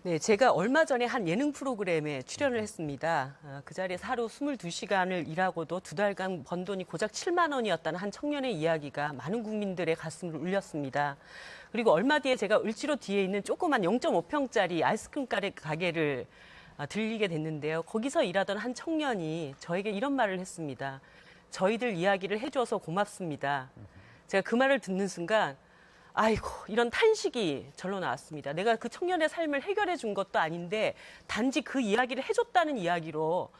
네, 제가 얼마 전에 한 예능 프로그램에 출연을 했습니다. 그 자리에서 하루 22시간을 일하고도 2달간 번 돈이 고작 7만 원이었다는 한 청년의 이야기가 많은 국민들의 가슴을 울렸습니다. 그리고 얼마 뒤에 제가 을지로 뒤에 있는 조그만 0.5평짜리 아이스크림 가게를 들리게 됐는데요. 거기서 일하던 한 청년이 저에게 이런 말을 했습니다. 저희들 이야기를 해줘서 고맙습니다. 제가 그 말을 듣는 순간 아이고, 이런 탄식이 절로 나왔습니다. 내가 그 청년의 삶을 해결해 준 것도 아닌데 단지 그 이야기를 해줬다는 이야기로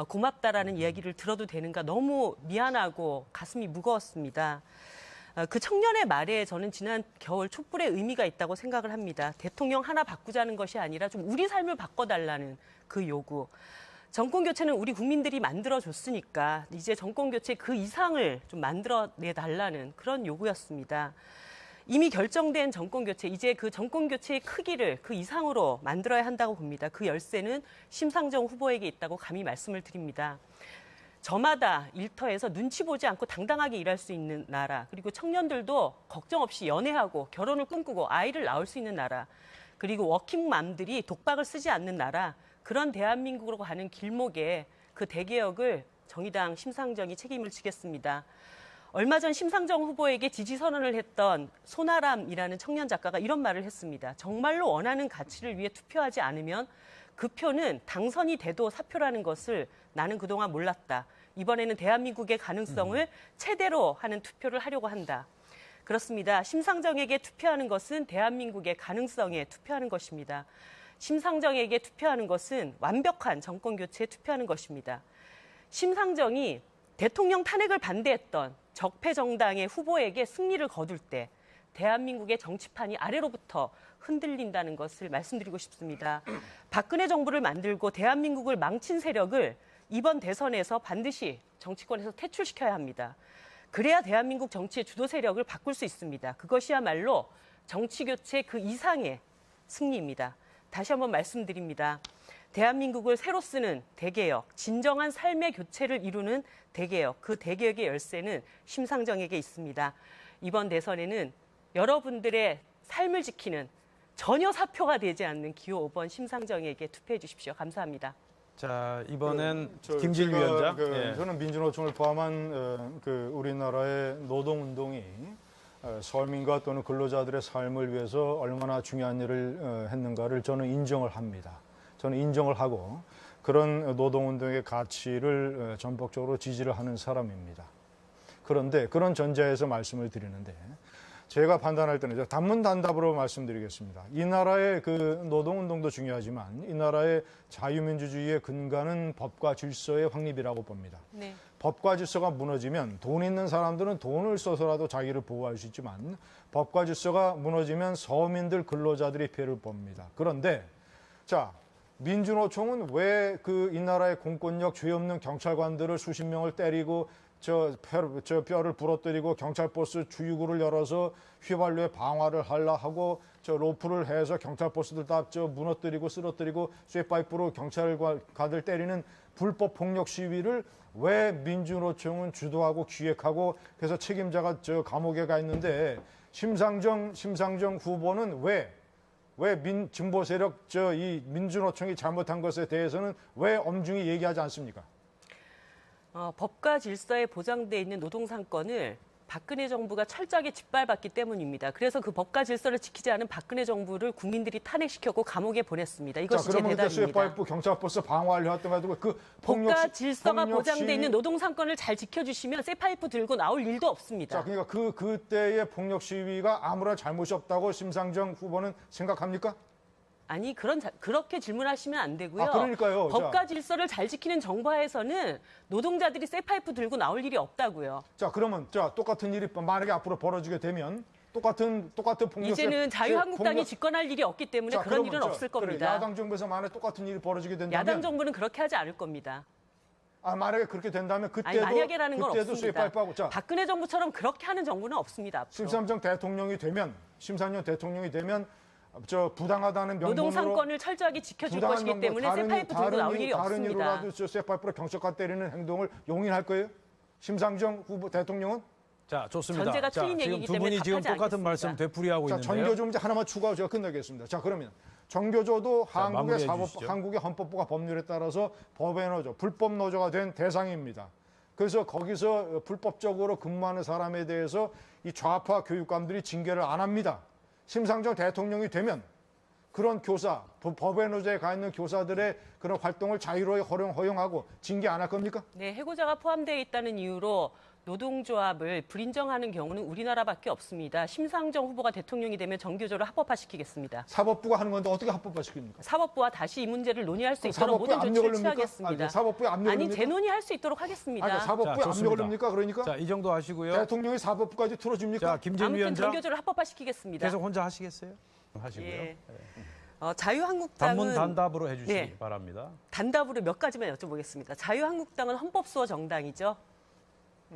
고맙다라는 이야기를 들어도 되는가 너무 미안하고 가슴이 무거웠습니다. 그 청년의 말에 저는 지난 겨울 촛불의 의미가 있다고 생각을 합니다. 대통령 하나 바꾸자는 것이 아니라 좀 우리 삶을 바꿔달라는 그 요구. 정권교체는 우리 국민들이 만들어줬으니까 이제 정권교체 그 이상을 좀 만들어내달라는 그런 요구였습니다. 이미 결정된 정권교체, 이제 그 정권교체의 크기를 그 이상으로 만들어야 한다고 봅니다. 그 열쇠는 심상정 후보에게 있다고 감히 말씀을 드립니다. 저마다 일터에서 눈치 보지 않고 당당하게 일할 수 있는 나라, 그리고 청년들도 걱정 없이 연애하고 결혼을 꿈꾸고 아이를 낳을 수 있는 나라, 그리고 워킹맘들이 독박을 쓰지 않는 나라, 그런 대한민국으로 가는 길목에 그 대개혁을 정의당 심상정이 책임을 지겠습니다. 얼마 전 심상정 후보에게 지지 선언을 했던 손아람이라는 청년 작가가 이런 말을 했습니다. 정말로 원하는 가치를 위해 투표하지 않으면 그 표는 당선이 돼도 사표라는 것을 나는 그동안 몰랐다. 이번에는 대한민국의 가능성을 최대로 하는 투표를 하려고 한다. 그렇습니다. 심상정에게 투표하는 것은 대한민국의 가능성에 투표하는 것입니다. 심상정에게 투표하는 것은 완벽한 정권교체에 투표하는 것입니다. 심상정이 대통령 탄핵을 반대했던 적폐정당의 후보에게 승리를 거둘 때 대한민국의 정치판이 아래로부터 흔들린다는 것을 말씀드리고 싶습니다. 박근혜 정부를 만들고 대한민국을 망친 세력을 이번 대선에서 반드시 정치권에서 퇴출시켜야 합니다. 그래야 대한민국 정치의 주도 세력을 바꿀 수 있습니다. 그것이야말로 정치교체 그 이상의 승리입니다. 다시 한번 말씀드립니다. 대한민국을 새로 쓰는 대개혁, 진정한 삶의 교체를 이루는 대개혁, 그 대개혁의 열쇠는 심상정에게 있습니다. 이번 대선에는 여러분들의 삶을 지키는 전혀 사표가 되지 않는 기호 5번 심상정에게 투표해 주십시오. 감사합니다. 자, 이번엔 김진일 위원장. 저는 민주노총을 포함한 우리나라의 노동운동이 서민과 또는 근로자들의 삶을 위해서 얼마나 중요한 일을 했는가를 저는 인정을 합니다. 저는 인정을 하고 그런 노동운동의 가치를 전폭적으로 지지를 하는 사람입니다. 그런데 그런 전제에서 말씀을 드리는데 제가 판단할 때는 단문단답으로 말씀드리겠습니다. 이 나라의 그 노동운동도 중요하지만 이 나라의 자유민주주의의 근간은 법과 질서의 확립이라고 봅니다. 네. 법과 질서가 무너지면 돈 있는 사람들은 돈을 써서라도 자기를 보호할 수 있지만 법과 질서가 무너지면 서민들 근로자들이 피해를 봅니다. 그런데 자, 민주노총은 왜 이 나라의 공권력 죄 없는 경찰관들을 수십 명을 때리고 뼈를 부러뜨리고 경찰버스 주유구를 열어서 휘발유에 방화를 하려 하고 로프를 해서 경찰버스들 다 무너뜨리고 쓰러뜨리고 쇠파이프로 경찰관들 때리는 불법 폭력 시위를 왜 민주노총은 주도하고 기획하고 그래서 책임자가 감옥에 가 있는데 심상정 후보는 왜 진보 세력 이 민주노총이 잘못한 것에 대해서는 왜 엄중히 얘기하지 않습니까? 법과 질서에 보장돼 있는 노동상권을 박근혜 정부가 철저하게 짓밟았기 때문입니다. 그래서 그 법과 질서를 지키지 않은 박근혜 정부를 국민들이 탄핵시켰고 감옥에 보냈습니다. 이것이 제 대답입니다. 그러면 쇠파이프 경찰버스 방어하려 했던 가지고 그 법과 질서가 보장돼 있는 노동상권을 잘 지켜주시면 쇠파이프 들고 나올 일도 없습니다. 자, 그러니까 그때의 폭력 시위가 아무런 잘못이 없다고 심상정 후보는 생각합니까? 아니, 그렇게 질문하시면 안 되고요. 그러니까요. 법과 질서를 잘 지키는 정부하에서는 노동자들이 쇠파이프 들고 나올 일이 없다고요. 자, 그러면 똑같은 일이 만약에 앞으로 벌어지게 되면 똑같은 폭력 이제는 자유한국당이 집권할 일이 없기 때문에 그런 일은 없을 겁니다. 그래, 야당 정부에서 만약에 똑같은 일이 벌어지게 된다면 야당 정부는 그렇게 하지 않을 겁니다. 만약에 그렇게 된다면 아니, 만약에라는 건 없습니다. 쇠파이프하고 박근혜 정부처럼 그렇게 하는 정부는 없습니다. 심상정 대통령이 되면 부당하다는 명분으로 노동상권을 철저하게 지켜줄 것이기 때문에 쇠파이프 들고 나올 일이 다른 없습니다. 이유라도 쇠파이프로 경찰관 때리는 행동을 용인할 거예요? 심상정 후보 대통령은? 자, 좋습니다. 전제가 틀린 지금 얘기이기 두 때문에 분이 지금 답하지 똑같은 않겠습니다. 말씀 되풀이하고 있는데요. 전교 좀 하나만 추가하고 제가 끝내겠습니다. 자, 그러면 전교조도 마무리해 주시죠. 한국의 헌법부가 법률에 따라서 법의 노조, 불법 노조가 된 대상입니다. 그래서 거기서 불법적으로 근무하는 사람에 대해서 이 좌파 교육감들이 징계를 안 합니다. 심상정 대통령이 되면 그런 교사, 법의 노조에 가 있는 교사들의 그런 활동을 자유로이 허용하고 징계 안 할 겁니까? 네, 해고자가 포함되어 있다는 이유로 노동조합을 불인정하는 경우는 우리나라밖에 없습니다. 심상정 후보가 대통령이 되면 전교조를 합법화시키겠습니다. 사법부가 하는 건데 어떻게 합법화시킵니까? 사법부와 다시 이 문제를 논의할 수 있도록 사법부에 모든 압력을 조치를 넣습니까? 취하겠습니다. 아니, 사법부에 압력을 아니, 넣습니까? 재논의할 수 있도록 하겠습니다. 사법부에 자, 좋습니다. 압력을 넣습니까? 그러니까 자, 이 정도 하시고요. 대통령이 사법부까지 틀어줍니까? 자, 김진일 아무튼 위원장 전교조를 합법화시키겠습니다. 계속 혼자 하시겠어요? 하시고요. 예. 자유한국당은 단문 단답으로 해주시기 예. 바랍니다. 단답으로 몇 가지만 여쭤보겠습니다. 자유한국당은 헌법수호 정당이죠.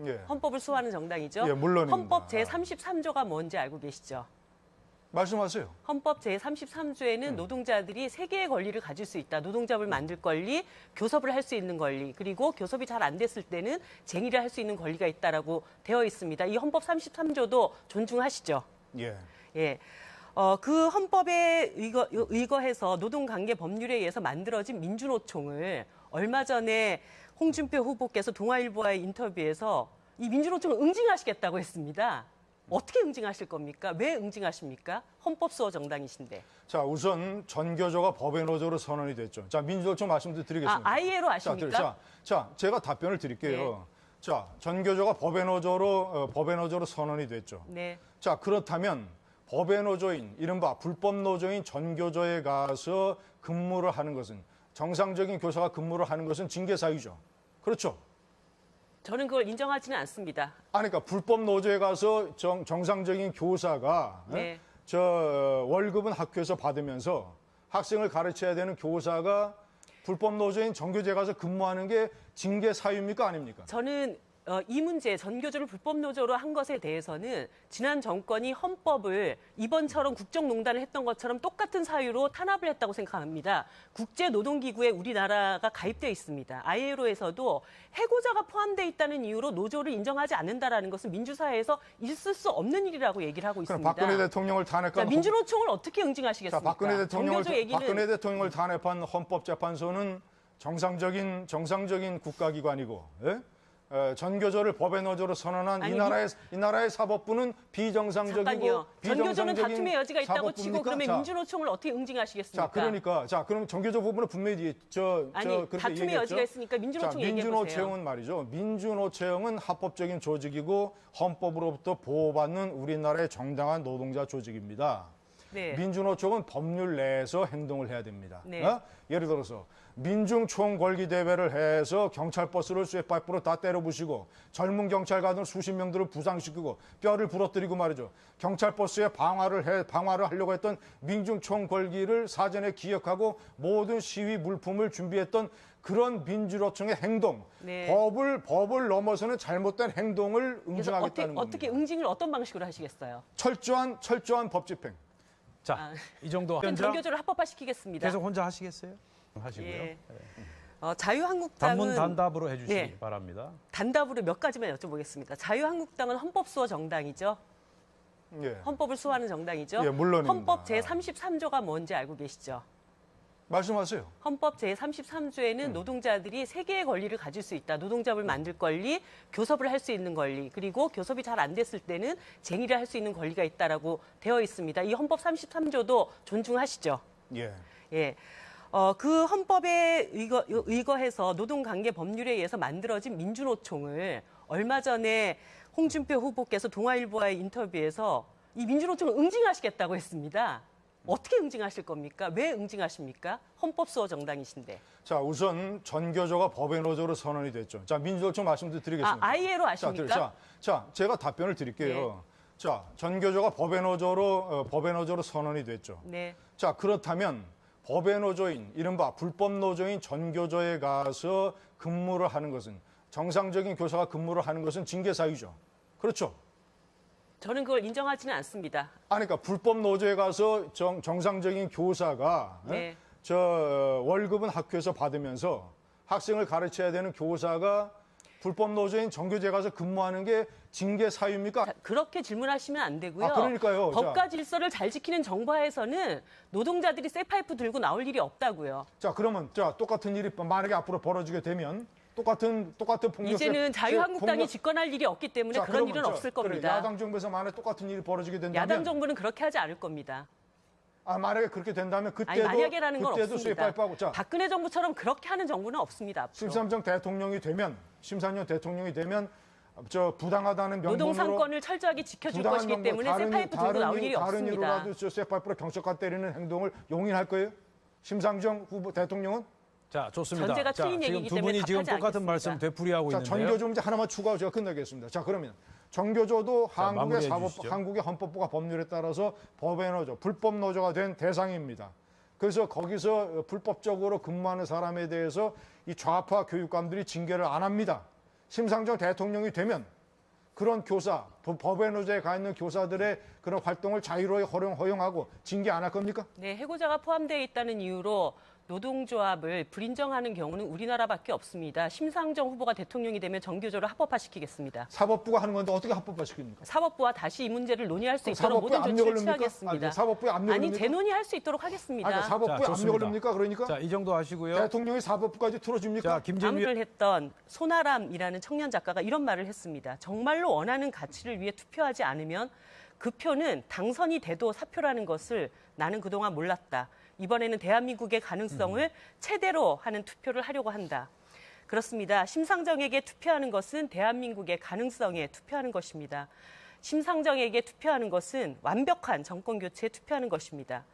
예. 헌법을 수호하는 정당이죠. 예, 물론입니다. 헌법 제33조가 뭔지 알고 계시죠? 말씀하세요. 헌법 제33조에는 노동자들이 세 개의 권리를 가질 수 있다. 노동자를 만들 권리, 교섭을 할 수 있는 권리, 그리고 교섭이 잘 안 됐을 때는 쟁의를 할 수 있는 권리가 있다라고 되어 있습니다. 이 헌법 33조도 존중하시죠? 예. 예. 그 헌법에 의거해서 노동관계 법률에 의해서 만들어진 민주노총을 얼마 전에 홍준표 후보께서 동아일보와의 인터뷰에서 이 민주노총을 응징하시겠다고 했습니다. 어떻게 응징하실 겁니까? 왜 응징하십니까? 헌법수호 정당이신데. 자, 우선 전교조가 법의 노조로 선언이 됐죠. 자, 민주노총 말씀도 드리겠습니다. 아이에로 아십니까? 자, 제가 답변을 드릴게요. 네. 자, 전교조가 법의 노조로 선언이 됐죠. 네. 자, 그렇다면 법의 노조인, 이른바 불법 노조인 전교조에 가서 근무를 하는 것은, 정상적인 교사가 근무를 하는 것은 징계 사유죠. 그렇죠? 저는 그걸 인정하지는 않습니다. 그러니까 불법 노조에 가서 정상적인 교사가 네. 월급은 학교에서 받으면서 학생을 가르쳐야 되는 교사가 불법 노조인 전교조에 가서 근무하는 게 징계 사유입니까? 아닙니까? 저는 이 문제, 전교조를 불법 노조로 한 것에 대해서는 지난 정권이 헌법을 이번처럼 국정농단을 했던 것처럼 똑같은 사유로 탄압을 했다고 생각합니다. 국제노동기구에 우리나라가 가입되어 있습니다. ILO에서도 해고자가 포함되어 있다는 이유로 노조를 인정하지 않는다라는 것은 민주사회에서 있을 수 없는 일이라고 얘기를 하고 그럼 있습니다. 박근혜 대통령을 탄핵한 민주노총을 어떻게 응징하시겠습니까? 자, 박근혜 얘기는 대통령을 탄핵한 헌법재판소는 정상적인 국가기관이고, 예? 전교조를 법의 노조로 선언한 이 나라의 사법부는 잠깐요. 전교조는 다툼의 여지가 있다고 사법부입니까? 치고 그러면 자, 민주노총을 어떻게 응징하시겠습니까? 그럼 전교조 부분은 분명히 그렇게 다툼의 얘기했죠. 여지가 있으니까 민주노총 얘기해 보세요. 민주노총은 말이죠. 민주노총은 합법적인 조직이고 헌법으로부터 보호받는 우리나라의 정당한 노동자 조직입니다. 네. 민주노총은 법률 내에서 행동을 해야 됩니다. 네. 예를 들어서 민중총궐기 대회를 해서 경찰버스를 쇠파이프로 다 때려부시고 젊은 경찰관들 수십 명들을 부상시키고 뼈를 부러뜨리고 말이죠. 경찰버스에 방화를 하려고 했던 민중총궐기를 사전에 기억하고 모든 시위 물품을 준비했던 그런 민주노총의 행동, 네. 법을 넘어서는 잘못된 행동을 응징하겠다는 겁니다. 어떻게 응징을 어떤 방식으로 하시겠어요? 철저한 법 집행. 자, 이 정도 그럼 위원장 전교조를 합법화시키겠습니다. 계속 혼자 하시겠어요? 하시고요. 예. 자유한국당은 단문 단답으로 해주시기 예. 바랍니다. 단답으로 몇 가지만 여쭤보겠습니다. 자유한국당은 헌법수호 정당이죠. 예. 헌법을 수호하는 정당이죠. 예, 물론입니다. 헌법 제33조가 뭔지 알고 계시죠? 말씀하세요. 헌법 제33조에는 노동자들이 세 개의 권리를 가질 수 있다. 노동자를 만들 권리, 교섭을 할 수 있는 권리, 그리고 교섭이 잘 안 됐을 때는 쟁의를 할 수 있는 권리가 있다라고 되어 있습니다. 이 헌법 33조도 존중하시죠? 예. 예. 그 헌법에 의거해서 노동관계 법률에 의해서 만들어진 민주노총을 얼마 전에 홍준표 후보께서 동아일보와의 인터뷰에서 이 민주노총을 응징하시겠다고 했습니다. 어떻게 응징하실 겁니까? 왜 응징하십니까? 헌법수호 정당이신데. 자, 우선 전교조가 법의 노조로 선언이 됐죠. 자, 민주노총 말씀도 드리겠습니다. 아이에로 아십니까? 자, 제가 답변을 드릴게요. 네. 자, 전교조가 법의 노조로 선언이 됐죠. 네. 자, 그렇다면 법의 노조인, 이른바 불법 노조인 전교조에 가서 근무를 하는 것은, 정상적인 교사가 근무를 하는 것은 징계 사유죠. 그렇죠? 저는 그걸 인정하지는 않습니다. 그러니까 불법 노조에 가서 정상적인 교사가 네. 월급은 학교에서 받으면서 학생을 가르쳐야 되는 교사가 불법 노조인 정교제 가서 근무하는 게 징계 사유입니까? 그렇게 질문하시면 안 되고요. 그러니까요. 법과 질서를 잘 지키는 정부하에서는 노동자들이 쇠파이프 들고 나올 일이 없다고요. 자, 그러면 똑같은 일이 만약에 앞으로 벌어지게 되면 똑같은 폭력 이제는 자유한국당이 집권할 일이 없기 때문에 그런 그러면 일은 없을 겁니다. 야당 정부에서 만약에 똑같은 일이 벌어지게 된다면 야당 정부는 그렇게 하지 않을 겁니다. 만약에 그렇게 된다면 아니, 만약에라는 건 그때도 없습니다. 쇠파이프하고 박근혜 정부처럼 그렇게 하는 정부는 없습니다. 앞으로. 심상정 대통령이 되면 부당하다는 명분으로 노동상권을 철저하게 지켜줄 것이기 때문에 쇠파이프 들고 나올 일이 다른 없습니다. 이유라도 쇠파이프로 경찰관 때리는 행동을 용인할 거예요? 심상정 후보 대통령은? 자, 좋습니다. 전제가 자, 틀린 지금 얘기이기 두 때문에 분이 지금 답하지 똑같은 않겠습니다. 말씀 되풀이하고 자, 있는데요. 정교조 문제 하나만 추가하고 제가 끝내겠습니다. 자, 그러면 정교조도 마무리해 주시죠. 한국의 헌법과 법률에 따라서 법의 노조, 불법 노조가 된 대상입니다. 그래서 거기서 불법적으로 근무하는 사람에 대해서 이 좌파 교육감들이 징계를 안 합니다. 심상정 대통령이 되면 그런 교사, 법의 노조에 가 있는 교사들의 그런 활동을 자유로이 허용하고 징계 안 할 겁니까? 네, 해고자가 포함되어 있다는 이유로 노동조합을 불인정하는 경우는 우리나라밖에 없습니다. 심상정 후보가 대통령이 되면 정교조를 합법화시키겠습니다. 사법부가 하는 건데 어떻게 합법화시킵니까? 사법부와 다시 이 문제를 논의할 수 있도록 모든 조치를 취하겠습니다. 사법부에 압력을 아니, 넣습니까? 재논의할 수 있도록 하겠습니다. 사법부에 자, 압력을 넣습니까? 그러니까 자, 이 정도 하시고요. 대통령이 사법부까지 틀어줍니까? 자, 김재미 암을 했던 손아람이라는 청년 작가가 이런 말을 했습니다. 정말로 원하는 가치를 위해 투표하지 않으면 그 표는 당선이 돼도 사표라는 것을 나는 그동안 몰랐다. 이번에는 대한민국의 가능성을 최대로 하는 투표를 하려고 한다. 그렇습니다. 심상정에게 투표하는 것은 대한민국의 가능성에 투표하는 것입니다. 심상정에게 투표하는 것은 완벽한 정권 교체에 투표하는 것입니다.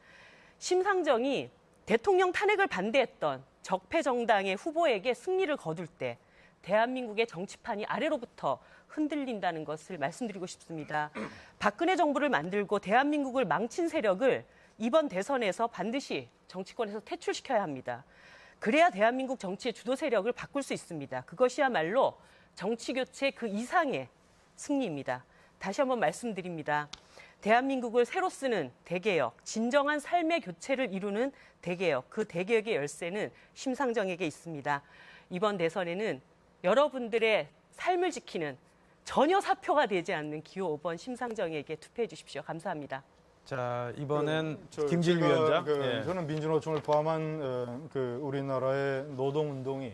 심상정이 대통령 탄핵을 반대했던 적폐 정당의 후보에게 승리를 거둘 때 대한민국의 정치판이 아래로부터 흔들린다는 것을 말씀드리고 싶습니다. 박근혜 정부를 만들고 대한민국을 망친 세력을 이번 대선에서 반드시 정치권에서 퇴출시켜야 합니다. 그래야 대한민국 정치의 주도 세력을 바꿀 수 있습니다. 그것이야말로 정치교체 그 이상의 승리입니다. 다시 한번 말씀드립니다. 대한민국을 새로 쓰는 대개혁, 진정한 삶의 교체를 이루는 대개혁, 그 대개혁의 열쇠는 심상정에게 있습니다. 이번 대선에는 여러분들의 삶을 지키는 전혀 사표가 되지 않는 기호 5번 심상정에게 투표해 주십시오. 감사합니다. 자, 이번엔 김질 위원장. 예. 저는 민주노총을 포함한 우리나라의 노동운동이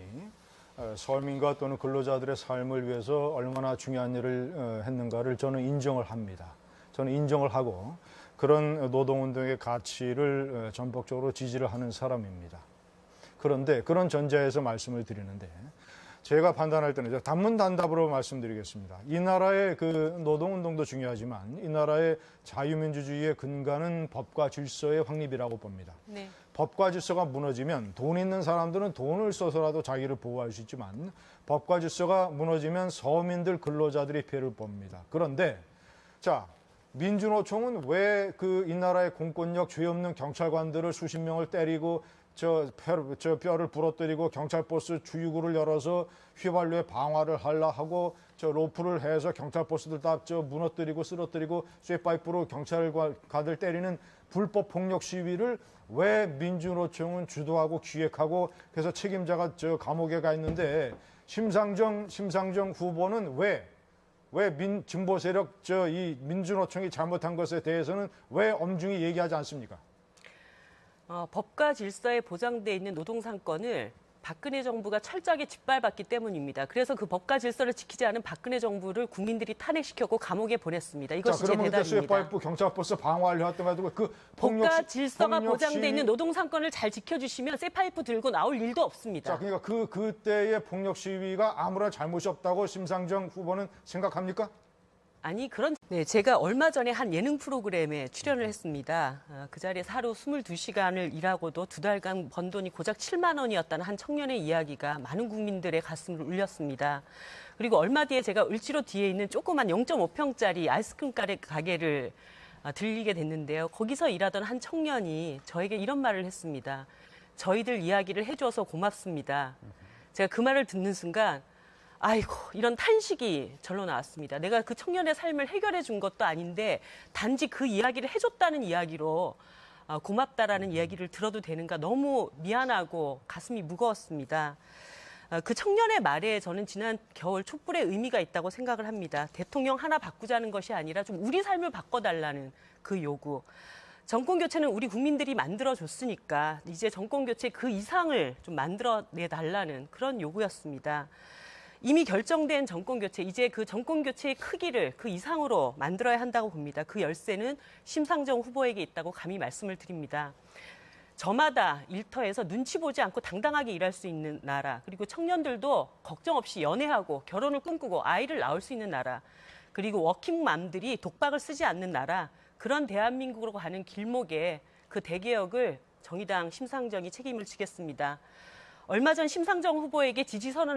서민과 또는 근로자들의 삶을 위해서 얼마나 중요한 일을 했는가를 저는 인정을 합니다. 저는 인정을 하고 그런 노동운동의 가치를 전폭적으로 지지를 하는 사람입니다. 그런데 그런 전제에서 말씀을 드리는데 제가 판단할 때는 단문단답으로 말씀드리겠습니다. 이 나라의 그 노동운동도 중요하지만 이 나라의 자유민주주의의 근간은 법과 질서의 확립이라고 봅니다. 네. 법과 질서가 무너지면 돈 있는 사람들은 돈을 써서라도 자기를 보호할 수 있지만 법과 질서가 무너지면 서민들 근로자들이 피해를 봅니다. 그런데 자, 민주노총은 왜 이 나라의 공권력 죄 없는 경찰관들을 수십 명을 때리고 저 뼈를 부러뜨리고 경찰버스 주유구를 열어서 휘발유에 방화를 하려 하고 저 로프를 해서 경찰버스들 다 무너뜨리고 쓰러뜨리고 쇠파이프로 경찰관들 때리는 불법 폭력 시위를 왜 민주노총은 주도하고 기획하고 그래서 책임자가 감옥에 가 있는데 심상정 후보는 왜 진보 세력 이 민주노총이 잘못한 것에 대해서는 왜 엄중히 얘기하지 않습니까? 법과 질서에 보장돼 있는 노동상권을 박근혜 정부가 철저하게 짓밟았기 때문입니다. 그래서 그 법과 질서를 지키지 않은 박근혜 정부를 국민들이 탄핵시켰고 감옥에 보냈습니다. 이것이 제 그러면 그때 대답입니다. 쇠파이프 경찰버스 방화를 했던 가지고 그 법과 질서가 보장돼 있는 노동상권을 잘 지켜주시면 쇠파이프 들고 나올 일도 없습니다. 자, 그러니까 그때의 폭력 시위가 아무런 잘못이 없다고 심상정 후보는 생각합니까? 아니 네, 제가 얼마 전에 한 예능 프로그램에 출연을 했습니다. 그 자리에서 하루 22시간을 일하고도 2달간 번 돈이 고작 7만 원이었다는 한 청년의 이야기가 많은 국민들의 가슴을 울렸습니다. 그리고 얼마 뒤에 제가 을지로 뒤에 있는 조그만 0.5평짜리 아이스크림 가게를 들리게 됐는데요. 거기서 일하던 한 청년이 저에게 이런 말을 했습니다. 저희들 이야기를 해줘서 고맙습니다. 제가 그 말을 듣는 순간 아이고, 이런 탄식이 절로 나왔습니다. 내가 그 청년의 삶을 해결해 준 것도 아닌데 단지 그 이야기를 해줬다는 이야기로 고맙다라는 이야기를 들어도 되는가 너무 미안하고 가슴이 무거웠습니다. 그 청년의 말에 저는 지난 겨울 촛불의 의미가 있다고 생각을 합니다. 대통령 하나 바꾸자는 것이 아니라 좀 우리 삶을 바꿔달라는 그 요구. 정권 교체는 우리 국민들이 만들어줬으니까 이제 정권 교체 그 이상을 좀 만들어내달라는 그런 요구였습니다. 이미 결정된 정권 교체, 이제 그 정권 교체의 크기를 그 이상으로 만들어야 한다고 봅니다. 그 열쇠는 심상정 후보에게 있다고 감히 말씀을 드립니다. 저마다 일터에서 눈치 보지 않고 당당하게 일할 수 있는 나라, 그리고 청년들도 걱정 없이 연애하고 결혼을 꿈꾸고 아이를 낳을 수 있는 나라, 그리고 워킹맘들이 독박을 쓰지 않는 나라, 그런 대한민국으로 가는 길목에 그 대개혁을 정의당 심상정이 책임을 지겠습니다. 얼마 전 심상정 후보에게 지지 선언